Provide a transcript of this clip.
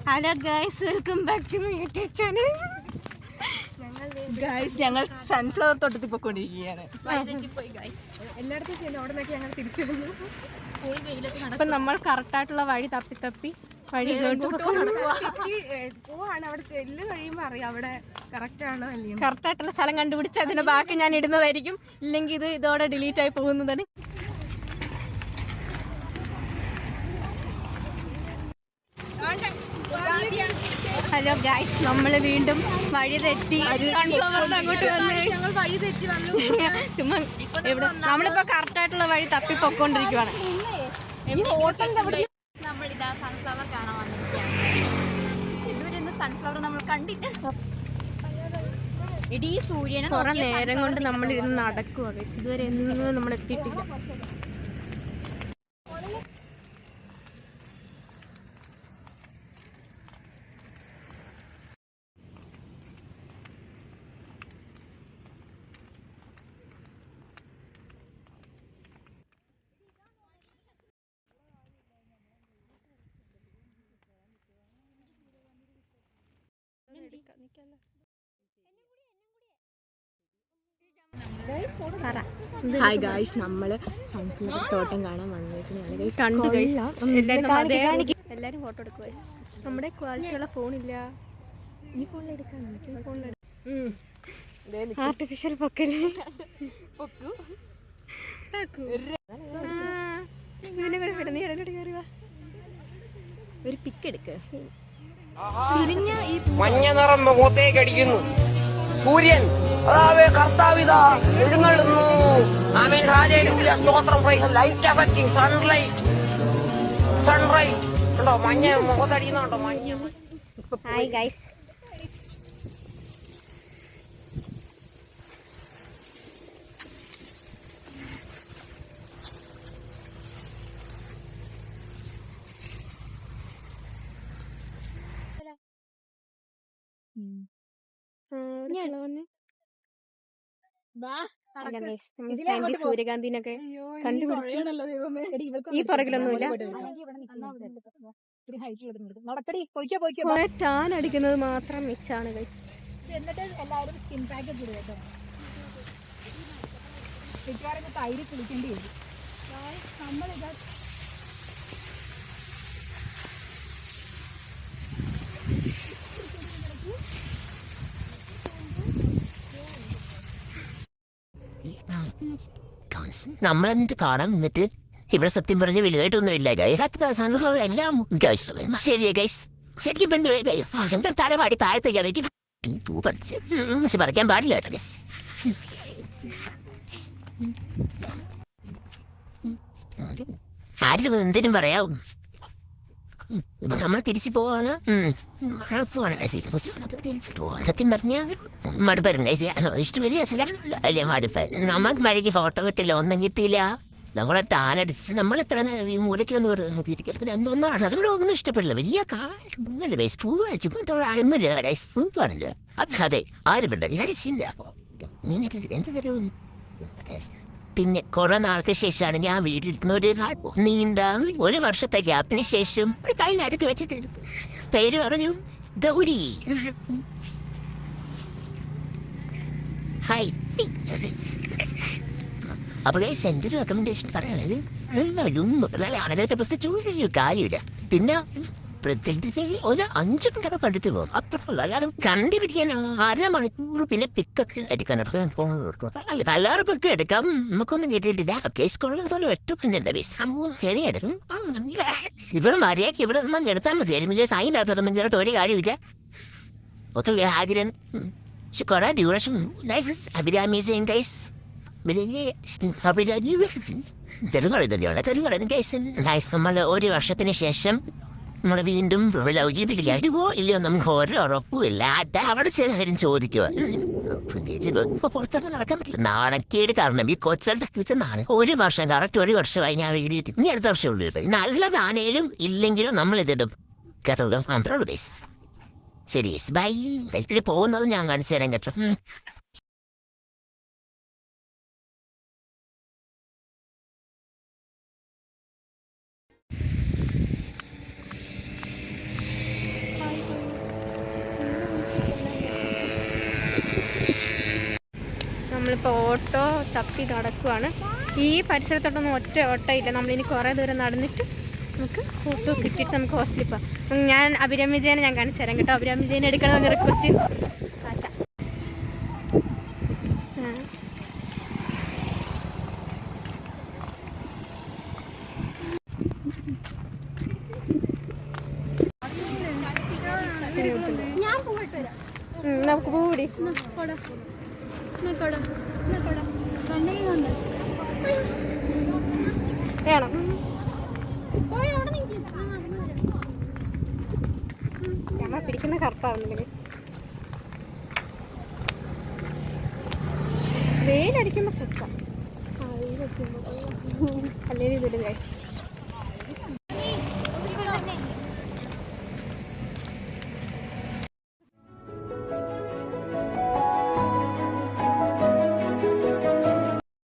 Hello guys, welcome back to my YouTube channel. Guys, ഞങ്ങൾ sunflower തോട്ടത്തിൽ പോയിക്കൊണ്ടിരിക്കുകയാണ്. എല്ലായിടത്തും ചെയ്യുന്നു, അവിടെ നിന്നൊക്കെ ഞങ്ങൾ തിരിച്ചു വന്നു. അപ്പം നമ്മൾ കറക്റ്റായിട്ടുള്ള വഴി തപ്പി വഴി പോവാണ്. അവിടെ ചെല്ല് കഴിയുമ്പോൾ അറിയാം അവിടെ കറക്റ്റ് ആണോ അല്ലയോ. കറക്റ്റായിട്ടുള്ള സ്ഥലം കണ്ടുപിടിച്ച് അതിന്റെ ബാക്കി ഞാൻ ഇടുന്നതായിരിക്കും. ഇല്ലെങ്കിൽ ഇത് ഇതോടെ ഡിലീറ്റ് ആയി പോകുന്നതാണ്. ഹലോ ഗൈസ്, നമ്മൾ വീണ്ടും വഴി തെറ്റി അങ്ങോട്ട് വന്നു. ചുമ്മാ ഇവിടെ നമ്മളിപ്പോ കറക്റ്റായിട്ടുള്ള വഴി തപ്പി പൊക്കോണ്ടിരിക്കുവാണ്. നമ്മളിതാ സൺഫ്ലവർ കാണാൻ വന്നിരിക്കുകയാണ്. ഇതുവരെ സൺഫ്ലവർ നമ്മൾ കണ്ടിട്ട് ഇടീ സൂര്യനെ കുറെ നേരം കൊണ്ട് നമ്മൾ ഇരുന്ന് നടക്കുക ഗൈസ്. ഇതുവരെ ഒന്നും നമ്മൾ എത്തിയിട്ടില്ല. ഹായ് ഗൈസ്, നമ്മള് സൺഫ്ലവർ തോട്ടം കാണാൻ വന്നിരിക്കുന്നതാണ്. എല്ലാരും ഫോട്ടോ എടുക്കുക. നമ്മുടെ ക്വാളിറ്റിയുള്ള ഫോണില്ല. ഈ ഫോണിലെടുക്കാൻ ആർട്ടിഫിഷ്യൽ പൊക്കല് ഒരു പിക്ക് എടുക്കുക. മഞ്ഞ നിറം മുഖത്തേക്ക് അടിക്കുന്നു. സൂര്യൻ അതാവേ കർത്താവിതാ എഴുന്നള്ളുന്നു. ആമേൻ, ഹല്ലേലൂയ, സ്തോത്രം. ലൈറ്റ് അഫക്റ്റിംഗ് സൺലൈറ്റ് ഉണ്ടോ? മഞ്ഞ മുഖത്തടിയുന്നുണ്ടോ? മഞ്ഞ. ഹായ് ഗൈസ്, സൂര്യകാന്തിനൊക്കെ കണ്ടുപിടിച്ചു. ഈ പുറകിലൊന്നുമില്ല. ടാൻ അടിക്കുന്നത് മാത്രം മിച്ചാണ് ഗൈസ്. എല്ലാവരും സ്കിൻ പാക്ക് കേട്ടോ. മിക്കവാറും തൈര് കുളിക്കേണ്ടി വരും. നമ്മളിത് നമ്മളെന്ത് കാണാൻ നിന്നിട്ട് ഇവിടെ സത്യം പറഞ്ഞ വലുതായിട്ടൊന്നും ഇല്ല ഗൈസ്. എല്ലാം ശരിയാ ഗൈസ്. ശരിക്കും തലപാടി താഴത്തേക്ക് പക്ഷെ പറിക്കാൻ പാടില്ല കേട്ടോ ഗൈസ്. ആരും എന്തിനും പറയാം. നമ്മൾ തിരിച്ചു പോവാണ്. സത്യം പറഞ്ഞ മടുപ്പായിരുന്നു. ഇഷ്ടമല്ലേ മടുപ്പ്. നമുക്ക് മഴയ്ക്ക് ഫോട്ടോ കിട്ടില്ല, ഒന്നും കിട്ടിയില്ല. നമ്മളെ താനടിച്ച് നമ്മളെത്ര ഈ മൂലയ്ക്കൊന്ന് ഒന്നാണ് നമ്മളൊന്നും ഇഷ്ടപ്പെടില്ല. വലിയ കാലല്ലേ ബേസ് പൂവാണല്ലോ. അതെ, ആരും വിചാരിച്ചില്ല. എന്ത് തരും. പിന്നെ കുറെ നാൾക്ക് ശേഷമാണ് ഞാൻ വീട്ടിലിരിക്കുന്ന ഒരു നീണ്ട 1 വർഷത്തെ ഗ്യാപ്പിന് ശേഷം ഒരു കയ്യിലാരൊക്കെ വെച്ചിട്ട് പേര് പറഞ്ഞു ഗൗരി. ഹായ്. അപ്പോൾ എൻ്റെ ഒരു റെക്കമെൻഡേഷൻ പറയുകയാണെങ്കിൽ ആളുകളെ പ്രത്യേകിച്ച് കാര്യമില്ല. പിന്നെ പ്രത്യേകിച്ച് ഒരു 5 മിനിറ്റ് കണ്ടിട്ട് പോകും, അത്ര എല്ലാവരും കണ്ടുപിടിക്കാൻ 1/2 മണിക്കൂർ. പിന്നെ പിക്കൊക്കെ എടുക്കാൻ എല്ലാവരും പിക്ക് എടുക്കാം. നമുക്കൊന്നും കേട്ടിട്ടില്ല. കേസ് കൊള്ളുന്ന ഒറ്റക്കുണ്ട് ശരിയെടുക്കും. ഇവിടെ മര്യാദക്ക് ഇവിടെ നമ്മൾ എടുത്താൽ മതി. സൈനികത്ത് ഒരു കാര്യമില്ല. ഒക്കെ ആഗ്രഹം. പക്ഷെ കുറെ ഡ്യൂറേഷൻ അഭിരാമീസിങ് ഗൈസ്. നമ്മൾ 1 വർഷത്തിന് ശേഷം നമ്മൾ വീണ്ടും ലൗകിപ്പിക്കുമോ ഇല്ലയോ നമുക്ക് ഓരോ ഉറപ്പുമില്ല. അവിടെ ചില കാര്യം ചോദിക്കുക. ഇപ്പൊ പുറത്തോട്ട് നടക്കാൻ പറ്റില്ല, നാണക്കേട്. കാരണം ഈ കൊച്ചളുടെ നാളെ 1 വർഷം കറക്റ്റ് 1 വർഷമായി ഞാൻ വീഡിയോ ഇട്ടു. ഇനി അടുത്ത വർഷം ഉള്ളു. നല്ലതാണേലും ഇല്ലെങ്കിലും നമ്മൾ ഇതിടും കേട്ടോ. മാത്രമേ ബേസ്. ശരി, ബൈ. പോകുന്നത് ഞാൻ കാണിച്ചു തരാം കേട്ടോ. നമ്മളിപ്പോൾ ഓട്ടോ തപ്പി നടക്കുവാണ്. ഈ പരിസരത്തോട്ടൊന്നും ഒറ്റ ഓട്ടോ ഇല്ല. നമ്മളിനി കുറേ ദൂരം നടന്നിട്ട് നമുക്ക് ഓട്ടോ കിട്ടിയിട്ട് നമുക്ക് ഹോസ്റ്റലിൽ പോകാം. ഞാൻ അഭിരാമി വിജയനെ ഞാൻ കാണിച്ചു തരാം കേട്ടോ. അഭിരാമി വിജയനെ എടുക്കണമെന്ന് റിക്വസ്റ്റ്. നമുക്ക് കൂടി വേണം. ഞമ്മ പിടിക്കുന്ന കറുപ്പാവുന്നില്ല. വെയിലടിക്കുമ്പോൾ സെറ്റാ. വെയിലടിക്കുമ്പോൾ അല്ലെങ്കിൽ ഇതിൽ ഗൈസ്